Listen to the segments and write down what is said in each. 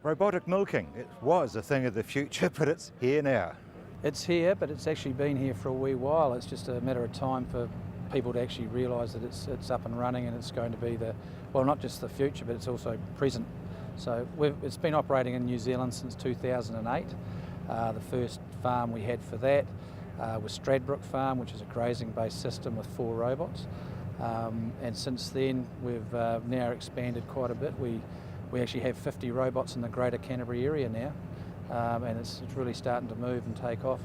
Robotic milking, it was a thing of the future, but it's here now. It's here, but it's actually been here for a wee while. It's just a matter of time for people to actually realise that it's up and running, and it's going to be not just the future, but it's also present. So it's been operating in New Zealand since 2008. The first farm we had for that was Stradbrook Farm, which is a grazing-based system with 4 robots. And since then, we've now expanded quite a bit. We actually have 50 robots in the Greater Canterbury area now, and it's really starting to move and take off.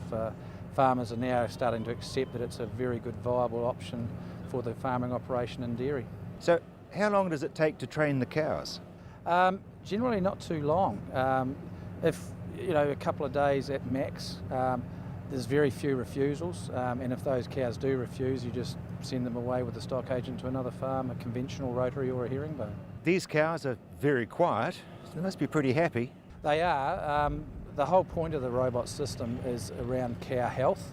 Farmers are now starting to accept that it's a very good, viable option for the farming operation and dairy. So how long does it take to train the cows? Generally not too long. If a couple of days at max. There's very few refusals, and if those cows do refuse, you just send them away with the stock agent to another farm, a conventional rotary or a herringbone. These cows are very quiet, so they must be pretty happy. They are. The whole point of the robot system is around cow health.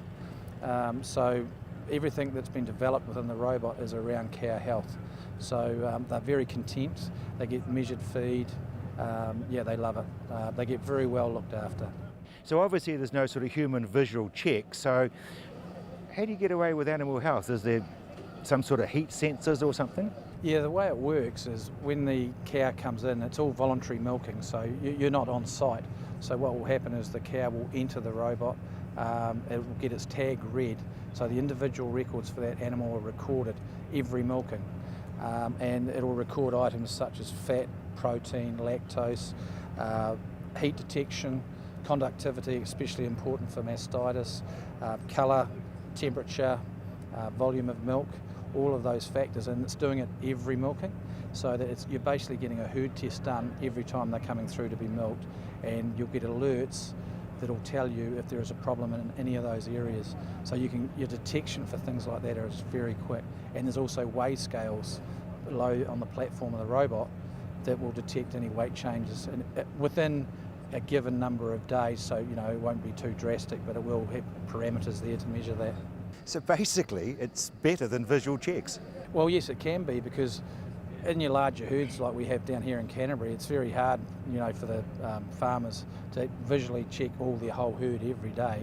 So everything that's been developed within the robot is around cow health. So they're very content. They get measured feed. They love it. They get very well looked after. So obviously there's no sort of human visual check, so how do you get away with animal health? Is there some sort of heat sensors or something? Yeah, the way it works is when the cow comes in, it's all voluntary milking, so you're not on site. So what will happen is the cow will enter the robot, it will get its tag read, so the individual records for that animal are recorded every milking, and it will record items such as fat, protein, lactose, heat detection, conductivity, especially important for mastitis, colour, temperature, volume of milk, all of those factors, and it's doing it every milking, so that you're basically getting a herd test done every time they're coming through to be milked, and you'll get alerts that'll tell you if there is a problem in any of those areas. So your detection for things like that is very quick, and there's also weigh scales below on the platform of the robot that will detect any weight changes within a given number of days, so it won't be too drastic, but it will have parameters there to measure that. So basically it's better than visual checks? Well, yes, it can be, because in your larger herds like we have down here in Canterbury, it's very hard for the farmers to visually check all their whole herd every day,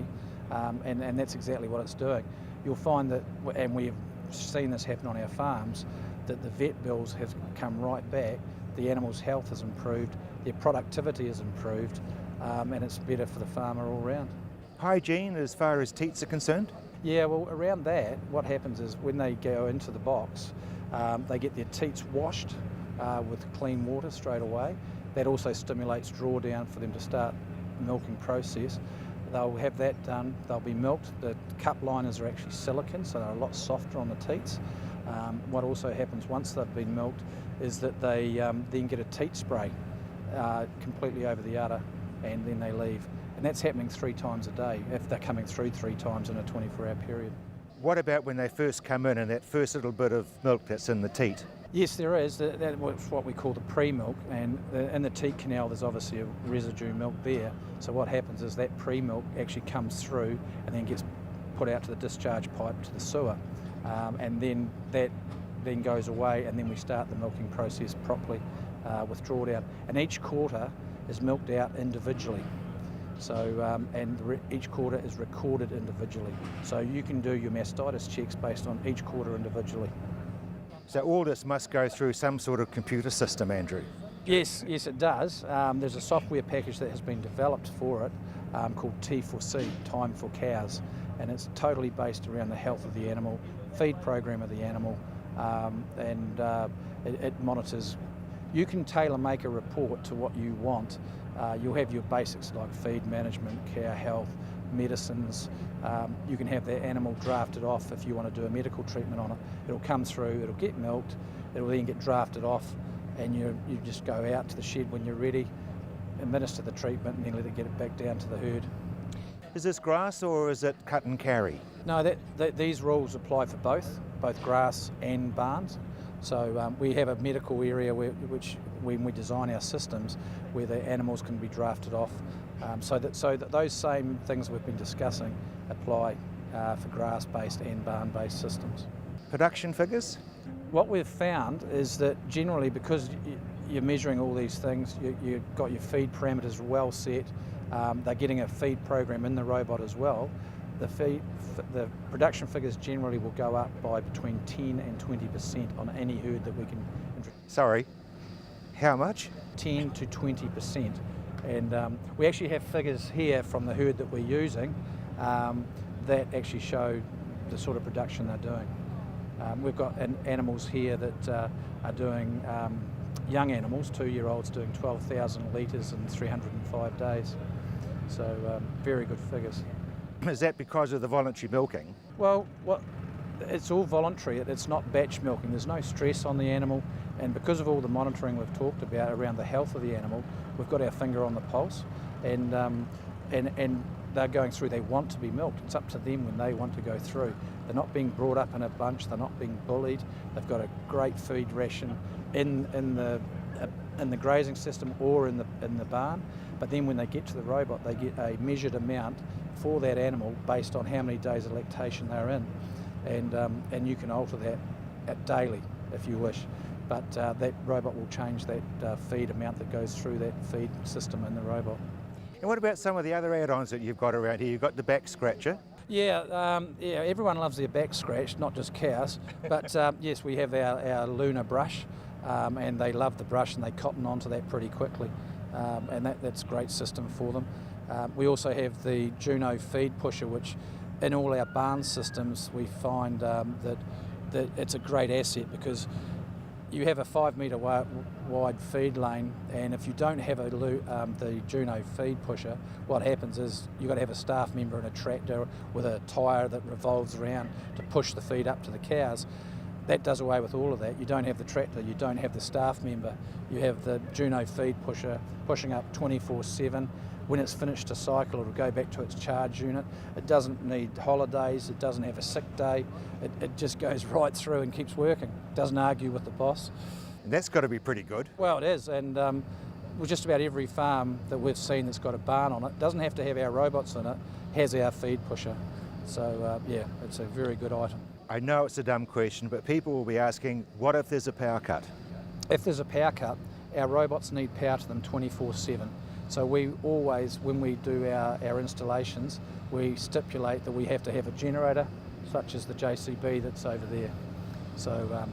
and that's exactly what it's doing. You'll find that, and we've seen this happen on our farms, that the vet bills have come right back, the animal's health has improved, their productivity has improved, and it's better for the farmer all round. Hygiene as far as teats are concerned? Yeah, well, around that, what happens is when they go into the box, they get their teats washed with clean water straight away. That also stimulates drawdown for them to start the milking process. They'll have that done, they'll be milked. The cup liners are actually silicone, so they're a lot softer on the teats. What also happens once they've been milked is that they then get a teat spray completely over the udder, and then they leave. And that's happening 3 times a day, if they're coming through 3 times in a 24-hour period. What about when they first come in and that first little bit of milk that's in the teat? Yes, there is. That's what we call the pre-milk, and in the teat canal there's obviously a residue milk there. So what happens is that pre-milk actually comes through and then gets put out to the discharge pipe to the sewer, and then that then goes away, and then we start the milking process properly with drawdown. And each quarter is milked out individually. So, each quarter is recorded individually. So you can do your mastitis checks based on each quarter individually. So all this must go through some sort of computer system, Andrew? Yes, it does. There's a software package that has been developed for it called T4C, Time for Cows, and it's totally based around the health of the animal, feed program of the animal, and it monitors. You can tailor-make a report to what you want. You'll have your basics like feed management, cow health, medicines. You can have that animal drafted off if you want to do a medical treatment on it. It'll come through, it'll get milked, it'll then get drafted off, and you just go out to the shed when you're ready, administer the treatment, and then let it get it back down to the herd. Is this grass or is it cut and carry? No, these rules apply for both grass and barns. So we have a medical area which when we design our systems, where the animals can be drafted off, so that those same things we've been discussing apply for grass-based and barn-based systems. Production figures? What we've found is that generally, because you're measuring all these things. You've got your feed parameters well set. They're getting a feed program in the robot as well. The production figures generally will go up by between 10 and 20% on any herd that we can introduce. Sorry, how much? 10 to 20%. And we actually have figures here from the herd that we're using that actually show the sort of production they're doing. We've got animals here that are doing, young animals, 2-year-olds doing 12,000 litres in 305 days. So very good figures. Is that because of the voluntary milking? Well, it's all voluntary. It's not batch milking. There's no stress on the animal, and because of all the monitoring we've talked about around the health of the animal, we've got our finger on the pulse, and they're going through. They want to be milked. It's up to them when they want to go through. They're not being brought up in a bunch. They're not being bullied. They've got a great feed ration in the grazing system or in the barn. But then when they get to the robot, they get a measured amount for that animal based on how many days of lactation they're in, and you can alter that daily if you wish. But that robot will change that feed amount that goes through that feed system in the robot. And what about some of the other add-ons that you've got around here? You've got the back scratcher. Yeah, everyone loves their back scratched, not just cows. But yes, we have our lunar brush, and they love the brush and they cotton onto that pretty quickly, and that's a great system for them. We also have the Juno feed pusher, which in all our barn systems we find that it's a great asset, because you have a 5 metre wide feed lane, and if you don't have the Juno feed pusher, what happens is you've got to have a staff member in a tractor with a tyre that revolves around to push the feed up to the cows. That does away with all of that. You don't have the tractor, you don't have the staff member. You have the Juno feed pusher pushing up 24/7. When it's finished a cycle, it'll go back to its charge unit. It doesn't need holidays, it doesn't have a sick day. It just goes right through and keeps working. Doesn't argue with the boss. And that's got to be pretty good. Well, it is, and with just about every farm that we've seen that's got a barn on it, doesn't have to have our robots in it, has our feed pusher. So yeah, it's a very good item. I know it's a dumb question, but people will be asking, what if there's a power cut? If there's a power cut, our robots need power to them 24/7. So we always, when we do our installations, we stipulate that we have to have a generator, such as the JCB that's over there. So,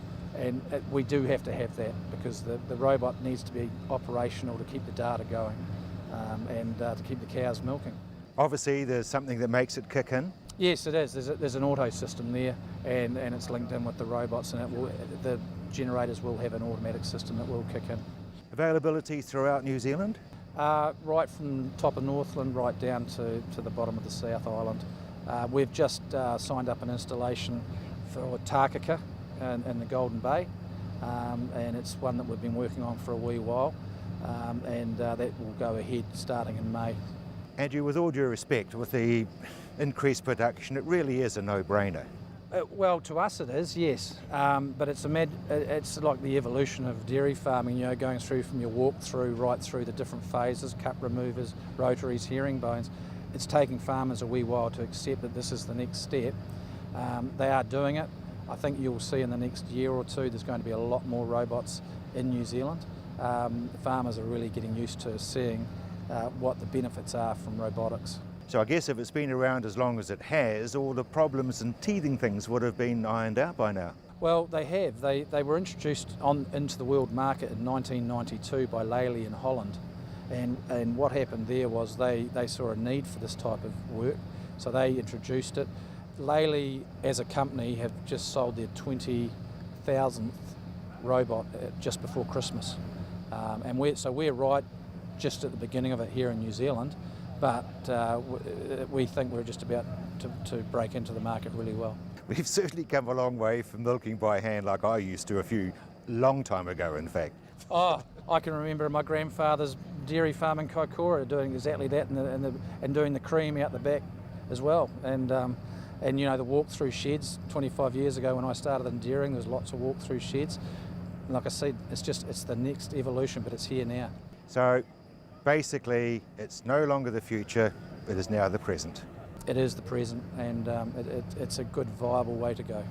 we do have to have that, because the robot needs to be operational to keep the data going, and to keep the cows milking. Obviously, there's something that makes it kick in. Yes, it is. There's an auto system there, and it's linked in with the robots, and the generators will have an automatic system that will kick in. Availability throughout New Zealand? Right from top of Northland right down to the bottom of the South Island. We've just signed up an installation for Tākaka in the Golden Bay, and it's one that we've been working on for a wee while, and that will go ahead starting in May. Andrew, with all due respect, with the increased production, it really is a no-brainer. Well, to us it is, yes, but it's like the evolution of dairy farming, going through from your walk-through right through the different phases, cup removers, rotaries, herringbones. It's taking farmers a wee while to accept that this is the next step. They are doing it. I think you'll see in the next year or two there's going to be a lot more robots in New Zealand. Farmers are really getting used to seeing what the benefits are from robotics. So I guess if it's been around as long as it has, all the problems and teething things would have been ironed out by now. Well, they have. They were introduced into the world market in 1992 by Lely in Holland. And what happened there was they saw a need for this type of work, so they introduced it. Lely, as a company, have just sold their 20,000th robot just before Christmas. And we're right just at the beginning of it here in New Zealand. But we think we're just about to break into the market really well. We've certainly come a long way from milking by hand like I used to long time ago, in fact. Oh, I can remember my grandfather's dairy farm in Kaikoura doing exactly that, and doing the cream out the back as well. And the walk-through sheds 25 years ago when I started in dairying, there was lots of walk-through sheds. And like I said, it's the next evolution, but it's here now. So basically, it's no longer the future, it is now the present. It is the present, and it's a good, viable way to go.